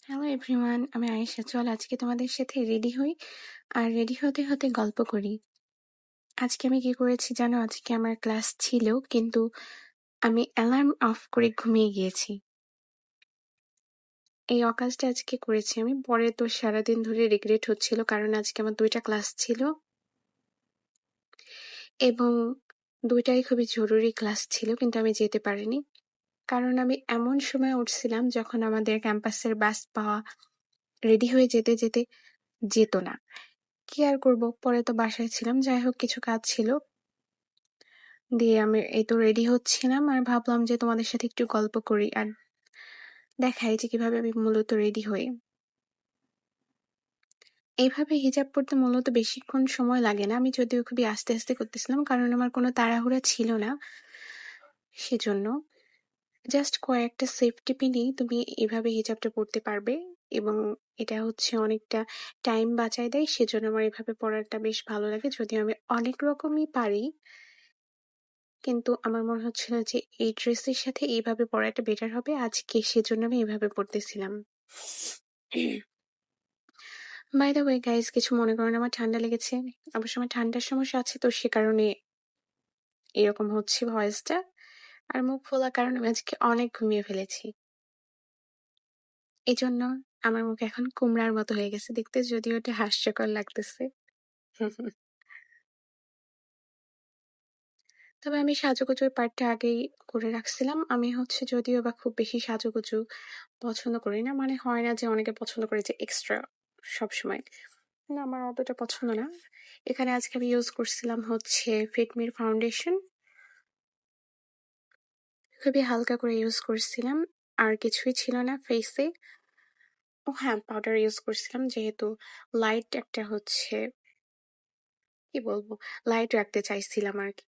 Hello everyone, আমি আয়েশা। চল আজকে তোমাদের সাথে রেডি হই আর রেডি হতে হতে গল্প করি। আজকে আমি কি করেছি জানো? আজকে আমার ক্লাস ছিল কিন্তু আমি অ্যালার্ম অফ করে ঘুমিয়ে গিয়েছি। এই অকাজটা আজকে করেছি আমি। পরে তো সারাদিন ধরে রিগ্রেট হচ্ছিল কারণ আজকে আমার 2টা ক্লাস ছিল এবং 2টাই খুবই জরুরি ক্লাস ছিল কিন্তু আমি যেতে পারিনি। কারণ আমি এমন সময় উঠছিলাম যখন আমাদের ক্যাম্পাসের বাস পাওয়া রেডি হয়ে যেতে যেতে যেত না। কি আর করব? পরে তো বাসায় ছিলাম। যাই হোক কিছু কাজ ছিল। দিয়ে আমি এই তো রেডি হচ্ছিলাম আর ভাবলাম যে তোমাদের সাথে একটু গল্প করি আর দেখাই যে কিভাবে আমি মূলত রেডি হই। এইভাবে হিজাব পরতে মূলত বেশিক্ষণ সময় লাগে না। আমি যদিও খুবই আস্তে আস্তে করতেছিলাম কারণ আমার কোনো তাড়াহুড়া ছিল না। সেজন্য জাস্ট কয়েকটা সেফটি পিনেই তুমি এভাবে হিজাবটা পরতে পারবে এবং এটা হচ্ছে অনেকটা টাইম বাঁচায় দেয়। সেজন্য আমার এভাবে পরাটা বেশ ভালো লাগে। যদিও আমি অনেক রকমই পারি কিন্তু আমার মনে হচ্ছিল যে এই ড্রেসের সাথে এইভাবে পরাটা বেটার হবে আজকে, সেজন্য আমি এভাবে পরতেছিলাম। বাই দ্য ওয়ে গাইস, কিছু মনে করো না, আমার ঠান্ডা লেগেছে। অবশ্য আমার ঠান্ডার সমস্যা আছে, তো সে কারণে এরকম হচ্ছে ভয়েসটা। আর মুখ ফোলার কারণে আমি আজকে অনেক ঘুমিয়ে ফেলেছি। এই জন্য আমার মুখ এখন কুমড়ার মতো হয়ে গেছে দেখতে, যদিও এটা হাস্যকর লাগতেছে। তবে আমি সাজুগুজুর পার্টটা আগেই করে রাখছিলাম। আমি হচ্ছে যদিও বা খুব বেশি সাজুগুজু পছন্দ করি না। মানে হয় না যে অনেকে পছন্দ করে যে এক্সট্রা সবসময়। না, আমার অতটা পছন্দ না। এখানে আজকে আমি ইউজ করছিলাম হচ্ছে ফিটমির ফাউন্ডেশন। খুবই হালকা করে ইউজ করছিলাম। আর কিছুই ছিল না ফেসে। ও হ্যাঁ, পাউডার ইউজ করছিলাম যেহেতু লাইট একটা হচ্ছে কি বলবো, লাইট রাখতে চাইছিলাম আর কি।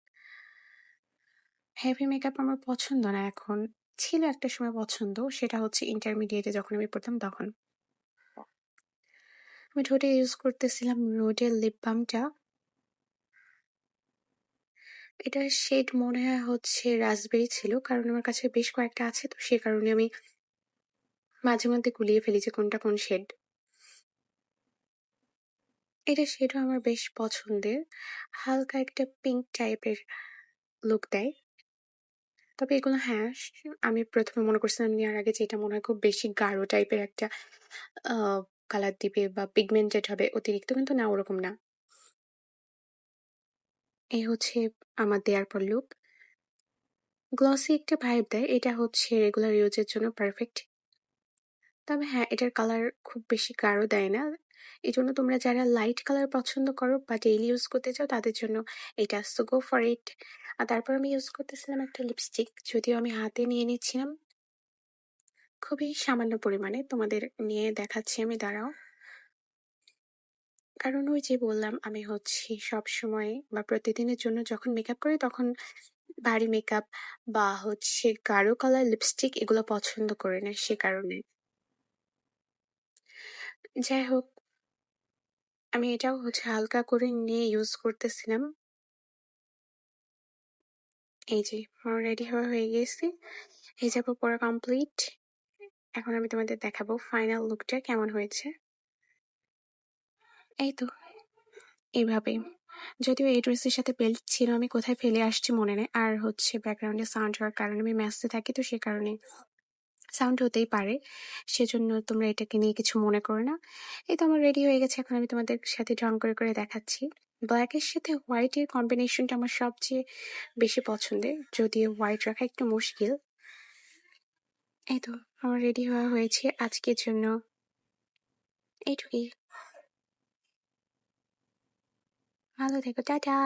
হেভি মেকআপ আমার পছন্দ না এখন। ছিল একটা সময় পছন্দ, সেটা হচ্ছে ইন্টারমিডিয়েটে যখন আমি পড়তাম তখন। আমি ঠোঁটে ইউজ করতেছিলাম রোডের লিপ বামটা। এটার শেড মনে হয় হচ্ছে রাসবেরি ছিল, কারণ আমার কাছে বেশ কয়েকটা আছে, তো সে কারণে আমি মাঝে মধ্যে গুলিয়ে ফেলি যে কোনটা কোন শেড। এটা শেডও আমার বেশ পছন্দের। হালকা একটা পিঙ্ক টাইপের লুক দেয়। তবে এগুলো হ্যাঁ, আমি প্রথমে মনে করছিলাম নেওয়ার আগে যে এটা মনে হয় খুব বেশি গাঢ় টাইপের একটা কালার দিবে বা পিগমেন্টেড হবে অতিরিক্ত, কিন্তু না, ওরকম না। এই হচ্ছে আমার দেওয়ার পর লুক। গ্লসি একটা ভাইব দেয়। এটা হচ্ছে রেগুলার ইউজের জন্য পারফেক্ট। তবে হ্যাঁ, এটার কালার খুব বেশি গাঢ় দেয় না। এই জন্য তোমরা যারা লাইট কালার পছন্দ করো বা ডেইলি ইউজ করতে চাও তাদের জন্য এটা, সো গো ফর ইট। আর তারপর আমি ইউজ করতেছিলাম একটা লিপস্টিক, যদিও আমি হাতে নিয়ে নিচ্ছিলাম খুবই সামান্য পরিমাণে। তোমাদের নিয়ে দেখাচ্ছি আমি, দাঁড়াও। কারণ ওই যে বললাম আমি হচ্ছে সব সময় বা প্রতিদিনের জন্য যখন মেকআপ করি তখন ভারী মেকআপ বা হচ্ছে গাঢ় কালার লিপস্টিক এগুলো পছন্দ করি না, সে কারণে। যাই হোক, আমি এটাও হচ্ছে হালকা করে নিয়ে ইউজ করতেছিলাম। এই যে আমার রেডি হওয়া হয়ে গেছি, হিজাবও পরা কমপ্লিট। এখন আমি তোমাদের দেখাবো ফাইনাল লুকটা কেমন হয়েছে। এই তো এইভাবে। যদিও এই ড্রেসের সাথে বেল্ট ছিল, আমি কোথায় ফেলে আসছি মনে নেই। আর হচ্ছে ব্যাকগ্রাউন্ডে সাউন্ড হওয়ার কারণে আমি মেসে থাকি, তো সে কারণে সাউন্ড হতেই পারে। সেজন্য তোমরা এটাকে নিয়ে কিছু মনে করো না। এই তো আমার রেডি হয়ে গেছে। এখন আমি তোমাদের সাথে ঢং করে করে দেখাচ্ছি। ব্ল্যাকের সাথে হোয়াইটের কম্বিনেশনটা আমার সবচেয়ে বেশি পছন্দের, যদিও হোয়াইট রাখা একটু মুশকিল। এই তো আমার রেডি হওয়া হয়েছে আজকের জন্য। এইটুকুই। ভালো থেকো, টাটা।